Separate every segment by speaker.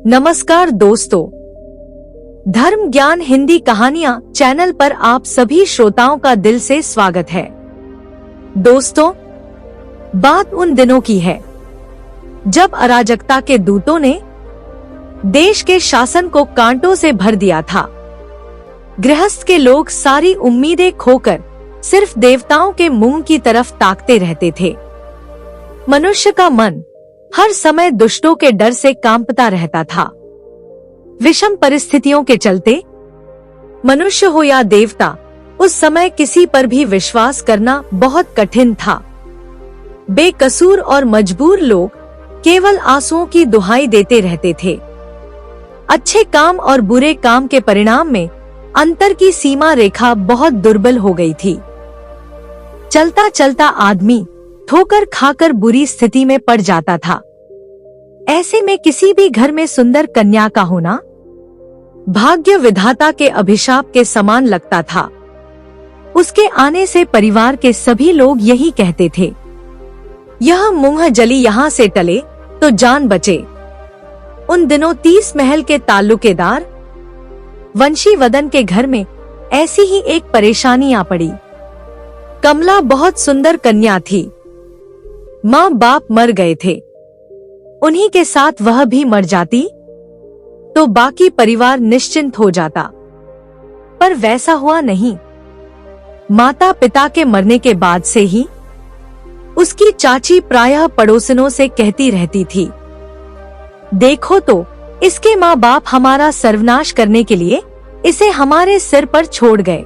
Speaker 1: नमस्कार दोस्तों, धर्म ज्ञान हिंदी कहानियां चैनल पर आप सभी श्रोताओं का दिल से स्वागत है। दोस्तों, बात उन दिनों की है जब अराजकता के दूतों ने देश के शासन को कांटों से भर दिया था। गृहस्थ के लोग सारी उम्मीदें खोकर सिर्फ देवताओं के मुंह की तरफ ताकते रहते थे। मनुष्य का मन हर समय दुष्टों के डर से कांपता रहता था। विषम परिस्थितियों के चलते मनुष्य हो या देवता, उस समय किसी पर भी विश्वास करना बहुत कठिन था। बेकसूर और मजबूर लोग केवल आंसुओं की दुहाई देते रहते थे। अच्छे काम और बुरे काम के परिणाम में अंतर की सीमा रेखा बहुत दुर्बल हो गई थी। चलता चलता आदमी ठोकर खाकर बुरी स्थिति में पड़ जाता था। ऐसे में किसी भी घर में सुंदर कन्या का होना भाग्य विधाता के अभिशाप के समान लगता था। उसके आने से परिवार के सभी लोग यही कहते थे, यह मुंह जली यहाँ से टले तो जान बचे। उन दिनों 30 महल के ताल्लुकेदार वंशीवदन के घर में ऐसी ही एक परेशानी आ पड़ी। कमला बहुत सुंदर कन्या थी। माँ बाप मर गए थे। उन्हीं के साथ वह भी मर जाती तो बाकी परिवार निश्चिंत हो जाता, पर वैसा हुआ नहीं। माता पिता के मरने के बाद से ही उसकी चाची प्रायः पड़ोसनों से कहती रहती थी, देखो तो इसके माँ बाप हमारा सर्वनाश करने के लिए इसे हमारे सिर पर छोड़ गए।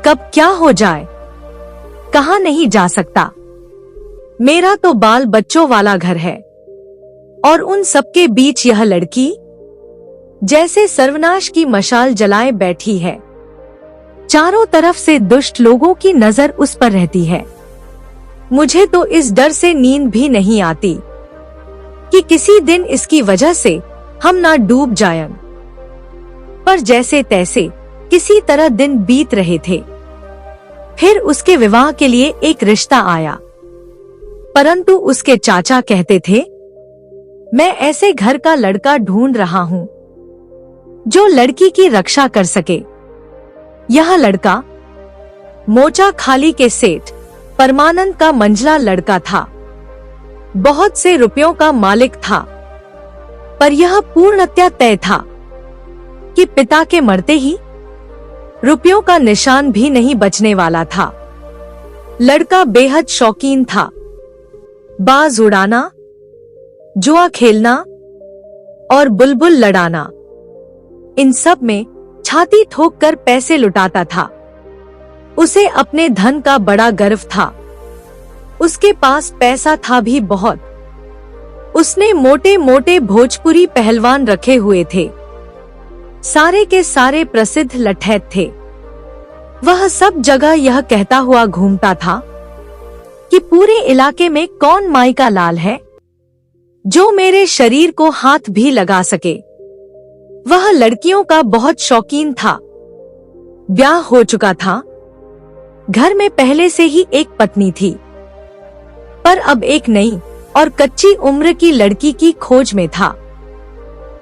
Speaker 1: कब क्या हो जाए, कहाँ नहीं जा सकता। मेरा तो बाल बच्चों वाला घर है और उन सबके बीच यह लड़की जैसे सर्वनाश की मशाल जलाए बैठी है। चारों तरफ से दुष्ट लोगों की नजर उस पर रहती है। मुझे तो इस डर से नींद भी नहीं आती कि किसी दिन इसकी वजह से हम ना डूब जाएं। पर जैसे तैसे किसी तरह दिन बीत रहे थे। फिर उसके विवाह के लिए एक रिश्ता आया, परंतु उसके चाचा कहते थे, मैं ऐसे घर का लड़का ढूंढ रहा हूँ जो लड़की की रक्षा कर सके। यह लड़का मोचा खाली के सेठ परमानंद का मंझला लड़का था। बहुत से रुपयों का मालिक था, पर यह पूर्णतया तय था कि पिता के मरते ही रुपयों का निशान भी नहीं बचने वाला था। लड़का बेहद शौकीन था। बाज उड़ाना, जुआ खेलना और बुलबुल लड़ाना, इन सब में छाती ठोक कर पैसे लुटाता था। उसे अपने धन का बड़ा गर्व था। उसके पास पैसा था भी बहुत। उसने मोटे मोटे भोजपुरी पहलवान रखे हुए थे। सारे के सारे प्रसिद्ध लठैत थे। वह सब जगह यह कहता हुआ घूमता था कि पूरे इलाके में कौन माई का लाल है जो मेरे शरीर को हाथ भी लगा सके। वह लड़कियों का बहुत शौकीन था। ब्याह हो चुका था। घर में पहले से ही एक पत्नी थी, पर अब एक नई और कच्ची उम्र की लड़की की खोज में था।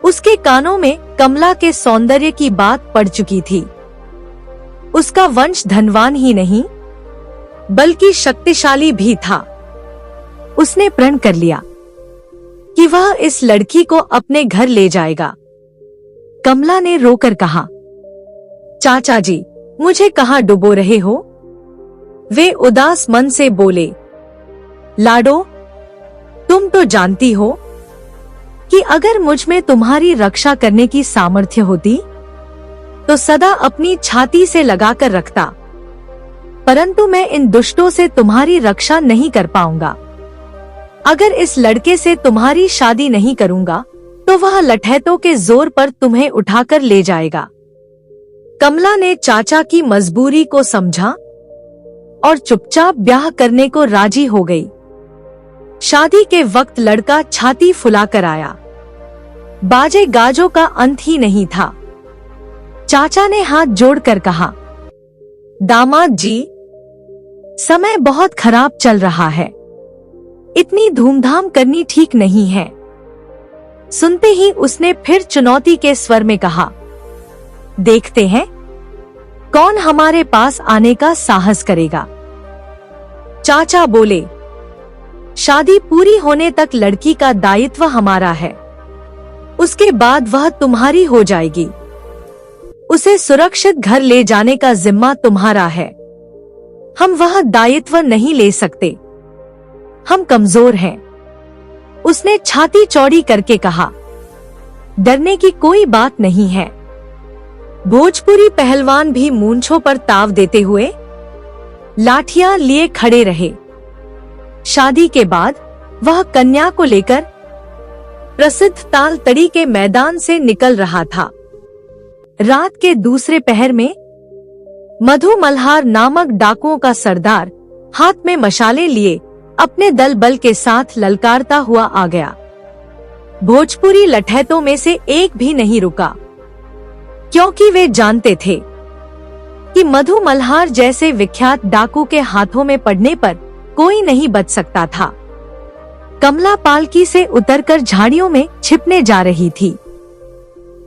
Speaker 1: उसके कानों में कमला के सौंदर्य की बात पड़ चुकी थी। उसका वंश धनवान ही नहीं बल्कि शक्तिशाली भी था। उसने प्रण कर लिया कि वह इस लड़की को अपने घर ले जाएगा। कमला ने रोकर कहा, चाचा जी, मुझे कहाँ डुबो रहे हो? वे उदास मन से बोले, लाडो, तुम तो जानती हो कि अगर मुझ में तुम्हारी रक्षा करने की सामर्थ्य होती तो सदा अपनी छाती से लगाकर रखता, परंतु मैं इन दुष्टों से तुम्हारी रक्षा नहीं कर पाऊंगा। अगर इस लड़के से तुम्हारी शादी नहीं करूंगा तो वह लठैतों के जोर पर तुम्हें उठाकर ले जाएगा। कमला ने चाचा की मजबूरी को समझा और चुपचाप ब्याह करने को राजी हो गई। शादी के वक्त लड़का छाती फुलाकर आया। बाजे गाजों का अंत ही नहीं था। चाचा ने हाथ जोड़कर कहा, दामाद जी, समय बहुत खराब चल रहा है। इतनी धूमधाम करनी ठीक नहीं है। सुनते ही उसने फिर चुनौती के स्वर में कहा, देखते हैं कौन हमारे पास आने का साहस करेगा। चाचा बोले, शादी पूरी होने तक लड़की का दायित्व हमारा है, उसके बाद वह तुम्हारी हो जाएगी। उसे सुरक्षित घर ले जाने का जिम्मा तुम्हारा है। हम वह दायित्व नहीं ले सकते, हम कमजोर हैं। उसने छाती चौड़ी करके कहा, डरने की कोई बात नहीं है। भोजपुरी पहलवान भी मूंछों पर ताव देते हुए लाठियां लिए खड़े रहे। शादी के बाद वह कन्या को लेकर प्रसिद्ध ताल तड़ी के मैदान से निकल रहा था। रात के दूसरे पहर में मधु मल्हार नामक डाकुओं का सरदार हाथ में मशाले लिए अपने दल बल के साथ ललकारता हुआ आ गया। भोजपुरी लठैतों में से एक भी नहीं रुका, क्योंकि वे जानते थे कि मधु मल्हार जैसे विख्यात डाकू के हाथों में पड़ने पर कोई नहीं बच सकता था। कमला पालकी से उतरकर झाड़ियों में छिपने जा रही थी।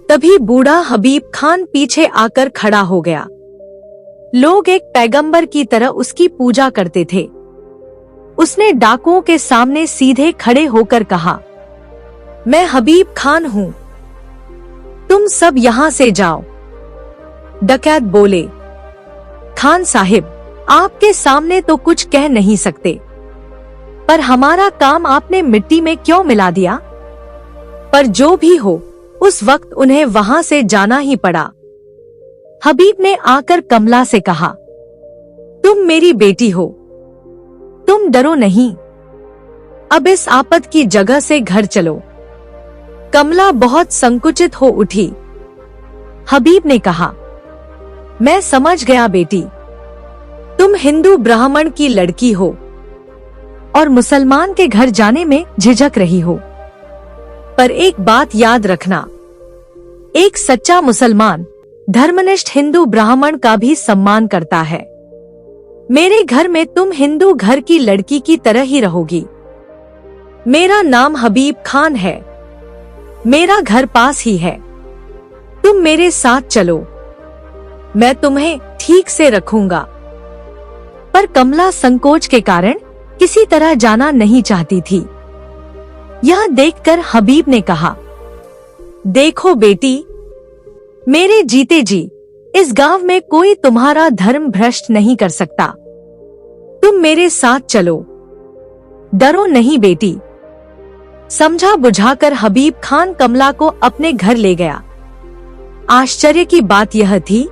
Speaker 1: तभी बूढ़ा हबीब खान पीछे आकर खड़ा हो गया। लोग एक पैगंबर की तरह उसकी पूजा करते थे। उसने डाकुओं के सामने सीधे खड़े होकर कहा, मैं हबीब खान हूँ, तुम सब यहाँ से जाओ। डकैत बोले, खान साहिब, आपके सामने तो कुछ कह नहीं सकते, पर हमारा काम आपने मिट्टी में क्यों मिला दिया? पर जो भी हो, उस वक्त उन्हें वहां से जाना ही पड़ा। हबीब ने आकर कमला से कहा, तुम मेरी बेटी हो, तुम डरो नहीं, अब इस आपद की जगह से घर चलो। कमला बहुत संकुचित हो उठी। हबीब ने कहा, मैं समझ गया बेटी, तुम हिंदू ब्राह्मण की लड़की हो और मुसलमान के घर जाने में झिझक रही हो। पर एक बात याद रखना, एक सच्चा मुसलमान धर्मनिष्ठ हिंदू ब्राह्मण का भी सम्मान करता है। मेरे घर में तुम हिंदू घर की लड़की की तरह ही रहोगी। मेरा नाम हबीब खान है, मेरा घर पास ही है, तुम मेरे साथ चलो, मैं तुम्हें ठीक से रखूंगा। पर कमला संकोच के कारण किसी तरह जाना नहीं चाहती थी। यह देखकर हबीब ने कहा, देखो बेटी, मेरे जीते जी इस गांव में कोई तुम्हारा धर्म भ्रष्ट नहीं कर सकता। तुम मेरे साथ चलो, डरो नहीं बेटी। समझा बुझाकर हबीब खान कमला को अपने घर ले गया। आश्चर्य की बात यह थी,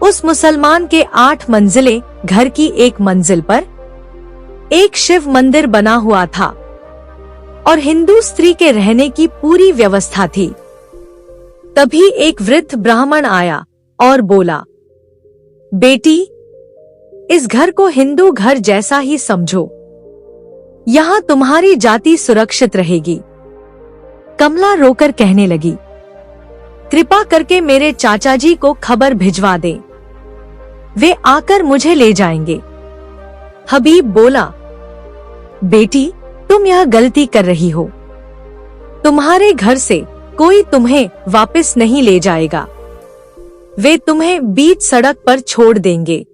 Speaker 1: उस मुसलमान के 8 मंजिले घर की एक मंजिल पर एक शिव मंदिर बना हुआ था और हिंदू स्त्री के रहने की पूरी व्यवस्था थी। तभी एक वृद्ध ब्राह्मण आया और बोला, बेटी, इस घर को हिंदू घर जैसा ही समझो, यहाँ तुम्हारी जाति सुरक्षित रहेगी। कमला रोकर कहने लगी, कृपा करके मेरे चाचा जी को खबर भिजवा दे, वे आकर मुझे ले जाएंगे। हबीब बोला, बेटी, तुम यह गलती कर रही हो, तुम्हारे घर से कोई तुम्हें वापस नहीं ले जाएगा, वे तुम्हें बीच सड़क पर छोड़ देंगे।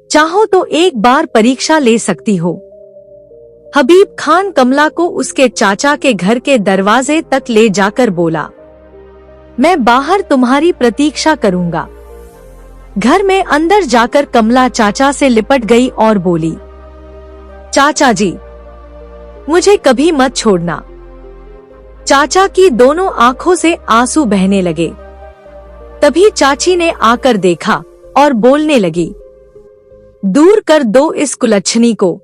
Speaker 1: चाहो तो एक बार परीक्षा ले सकती हो। हबीब खान कमला को उसके चाचा के घर के दरवाजे तक ले जाकर बोला, मैं बाहर तुम्हारी प्रतीक्षा करूंगा। घर में अंदर जाकर कमला चाचा से लिपट गई और बोली, चाचा जी, मुझे कभी मत छोड़ना। चाचा की दोनों आंखों से आंसू बहने लगे। तभी चाची ने आकर देखा और बोलने लगी, दूर कर दो इस कुलच्छनी को,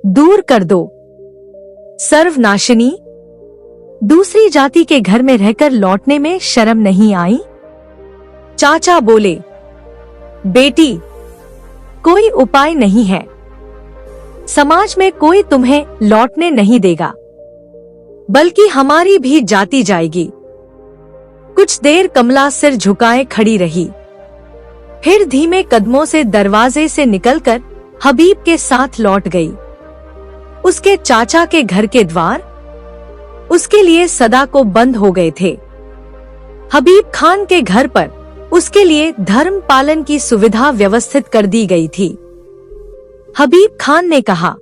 Speaker 1: दूर कर दो, सर्वनाशिनी। दूसरी जाति के घर में रहकर लौटने में शर्म नहीं आई? चाचा बोले, बेटी, कोई उपाय नहीं है, समाज में कोई तुम्हें लौटने नहीं देगा, बल्कि हमारी भी जाति जाएगी। कुछ देर कमला सिर झुकाए खड़ी रही, फिर धीमे कदमों से दरवाजे से निकलकर हबीब के साथ लौट गई। उसके चाचा के घर के द्वार उसके लिए सदा को बंद हो गए थे। हबीब खान के घर पर उसके लिए धर्म पालन की सुविधा व्यवस्थित कर दी गई थी। हबीब खान ने कहा,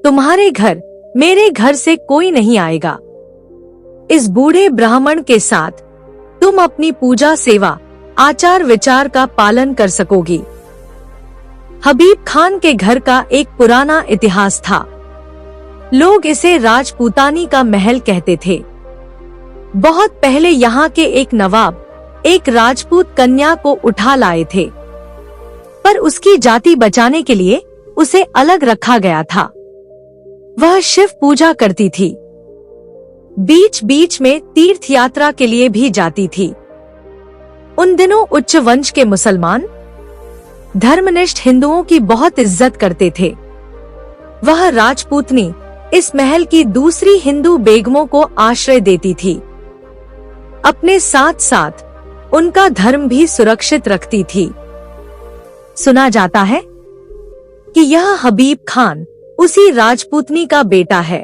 Speaker 1: तुम्हारे घर मेरे घर से कोई नहीं आएगा। इस बूढ़े ब्राह्मण के साथ तुम अपनी पूजा सेवा आचार विचार का पालन कर सकोगी। हबीब खान के घर का एक पुराना इतिहास था। लोग इसे राजपूतानी का महल कहते थे। बहुत पहले यहाँ के एक नवाब एक राजपूत कन्या को उठा लाए थे, पर उसकी जाति बचाने के लिए उसे अलग रखा गया था। वह शिव पूजा करती थी, बीच बीच में तीर्थ यात्रा के लिए भी जाती थी। उन दिनों उच्च वंश के मुसलमान धर्मनिष्ठ हिंदुओं की बहुत इज्जत करते थे। वह राजपूतनी इस महल की दूसरी हिंदू बेगमों को आश्रय देती थी। अपने साथ साथ उनका धर्म भी सुरक्षित रखती थी। सुना जाता है कि यह हबीब खान उसी राजपूतनी का बेटा है।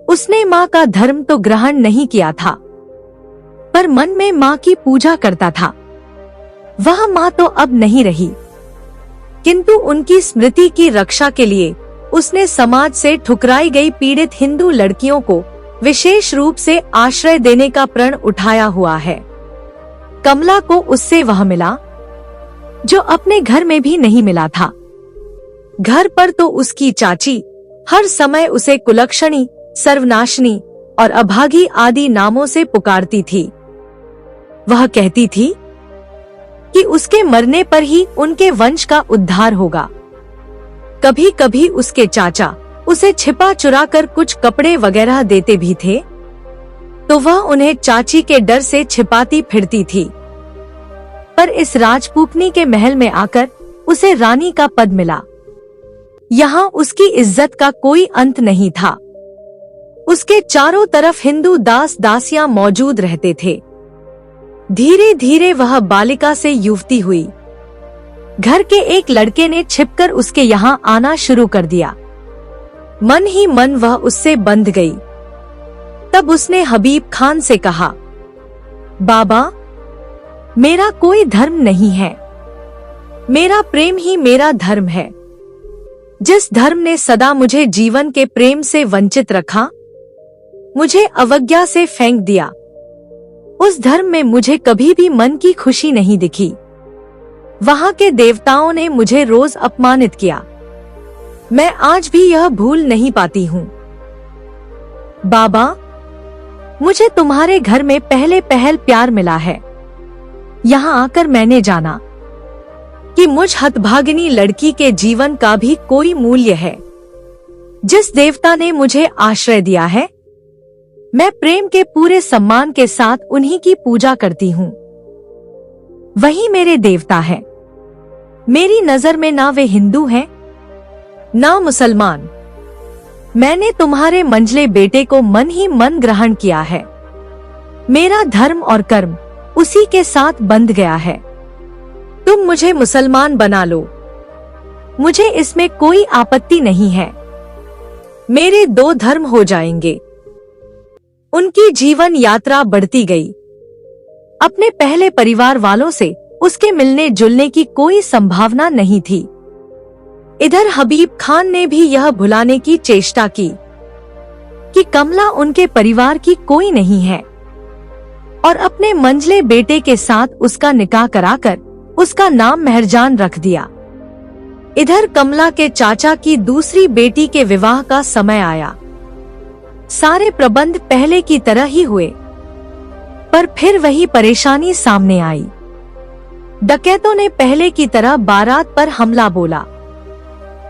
Speaker 1: उसने माँ का धर्म तो ग्रहण नहीं किया था, पर मन में माँ की पूजा करता था। वह माँ तो अब नहीं रही, किंतु उनकी स्मृति की रक्षा के लिए उसने समाज से ठुकराई गई पीड़ित हिंदू लड़कियों को विशेष रूप से आश्रय देने का प्रण उठाया हुआ है। कमला को उससे वह मिला जो अपने घर में भी नहीं मिला था। घर पर तो उसकी चाची हर समय उसे कुलक्षणी, सर्वनाशनी और अभागी आदि नामों से पुकारती थी। वह कहती थी कि उसके मरने पर ही उनके वंश का उद्धार होगा। कभी कभी उसके चाचा उसे छिपा चुरा कर कुछ कपड़े वगैरह देते भी थे, तो वह उन्हें चाची के डर से छिपाती फिरती थी। पर इस राजपूतनी के महल में आकर उसे रानी का पद मिला। यहाँ उसकी इज्जत का कोई अंत नहीं था। उसके चारों तरफ हिंदू दास दासियां मौजूद रहते थे। धीरे धीरे वह बालिका से युवती हुई। घर के एक लड़के ने छिपकर उसके यहाँ आना शुरू कर दिया। मन ही मन वह उससे बंध गई। तब उसने हबीब खान से कहा, बाबा, मेरा कोई धर्म नहीं है, मेरा प्रेम ही मेरा धर्म है। जिस धर्म ने सदा मुझे जीवन के प्रेम से वंचित रखा, मुझे अवज्ञा से फेंक दिया, उस धर्म में मुझे कभी भी मन की खुशी नहीं दिखी। वहां के देवताओं ने मुझे रोज अपमानित किया। मैं आज भी यह भूल नहीं पाती हूँ। बाबा, मुझे तुम्हारे घर में पहले पहल प्यार मिला है। यहाँ आकर मैंने जाना कि मुझ हतभागिनी लड़की के जीवन का भी कोई मूल्य है। जिस देवता ने मुझे आश्रय दिया है, मैं प्रेम के पूरे सम्मान के साथ उन्हीं की पूजा करती हूँ। वही मेरे देवता है। मेरी नजर में ना वे हिंदू हैं, ना मुसलमान। मैंने तुम्हारे मंझले बेटे को मन ही मन ग्रहण किया है। मेरा धर्म और कर्म उसी के साथ बंध गया है। तुम मुझे मुसलमान बना लो, मुझे इसमें कोई आपत्ति नहीं है। मेरे दो धर्म हो जाएंगे। उनकी जीवन यात्रा बढ़ती गई। अपने पहले परिवार वालों से उसके मिलने जुलने की कोई संभावना नहीं थी। इधर हबीब खान ने भी यह भुलाने की चेष्टा की कि कमला उनके परिवार की कोई नहीं है, और अपने मंझले बेटे के साथ उसका निकाह कराकर उसका नाम मेहरजान रख दिया। इधर कमला के चाचा की दूसरी बेटी के विवाह का समय आया। सारे प्रबंध पहले की तरह ही हुए, पर फिर वही परेशानी सामने आई। डकैतों ने पहले की तरह बारात पर हमला बोला।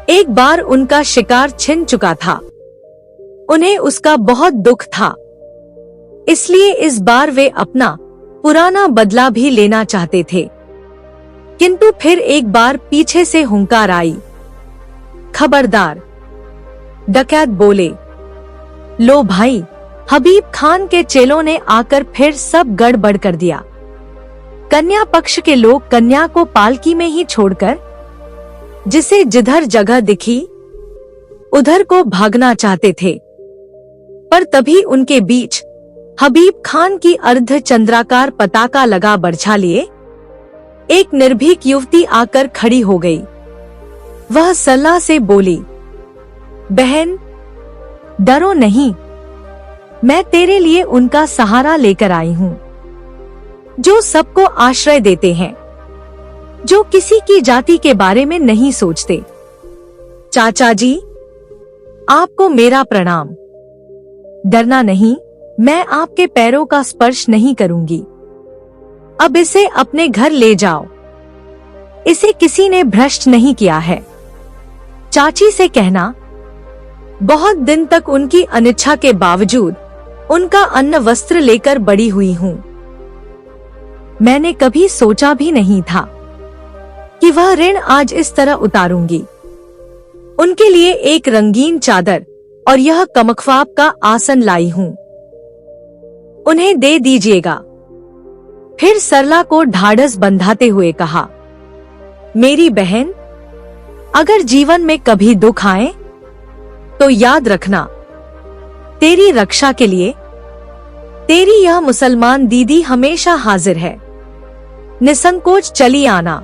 Speaker 1: एक बार उनका शिकार छिन चुका था। उन्हें उसका बहुत दुख था, इसलिए इस बार वे अपना पुराना बदला भी लेना चाहते थे। किंतु फिर एक बार पीछे से हुंकार आई, खबरदार। डकैत बोले, लो भाई, हबीब खान के चेलों ने आकर फिर सब गड़बड़ कर दिया। कन्या पक्ष के लोग कन्या को पालकी में ही छोड़कर जिसे जिधर जगह दिखी उधर को भागना चाहते थे। पर तभी उनके बीच हबीब खान की अर्ध चंद्राकार पताका लगा बरछा लिए एक निर्भीक युवती आकर खड़ी हो गई। वह सरला से बोली, बहन डरो नहीं, मैं तेरे लिए उनका सहारा लेकर आई हूँ जो सबको आश्रय देते हैं, जो किसी की जाति के बारे में नहीं सोचते। चाचा जी, आपको मेरा प्रणाम। डरना नहीं, मैं आपके पैरों का स्पर्श नहीं करूंगी। अब इसे अपने घर ले जाओ, इसे किसी ने भ्रष्ट नहीं किया है। चाची से कहना, बहुत दिन तक उनकी अनिच्छा के बावजूद उनका अन्न वस्त्र लेकर बड़ी हुई हूँ। मैंने कभी सोचा भी नहीं था कि वह ऋण आज इस तरह उतारूंगी। उनके लिए एक रंगीन चादर और यह कमख्वाब का आसन लाई हूँ, उन्हें दे दीजिएगा। फिर सरला को ढाढ़स बंधाते हुए कहा, मेरी बहन, अगर जीवन में कभी दुख आए तो याद रखना, तेरी रक्षा के लिए तेरी यह मुसलमान दीदी हमेशा हाजिर है। निसंकोच चली आना।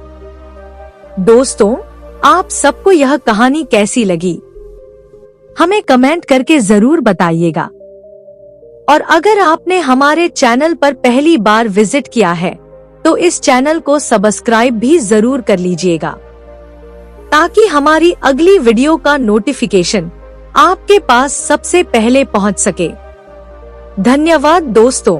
Speaker 1: दोस्तों, आप सबको यह कहानी कैसी लगी हमें कमेंट करके जरूर बताइएगा। और अगर आपने हमारे चैनल पर पहली बार विजिट किया है तो इस चैनल को सब्सक्राइब भी जरूर कर लीजिएगा ताकि हमारी अगली वीडियो का नोटिफिकेशन आपके पास सबसे पहले पहुंच सके। धन्यवाद दोस्तों।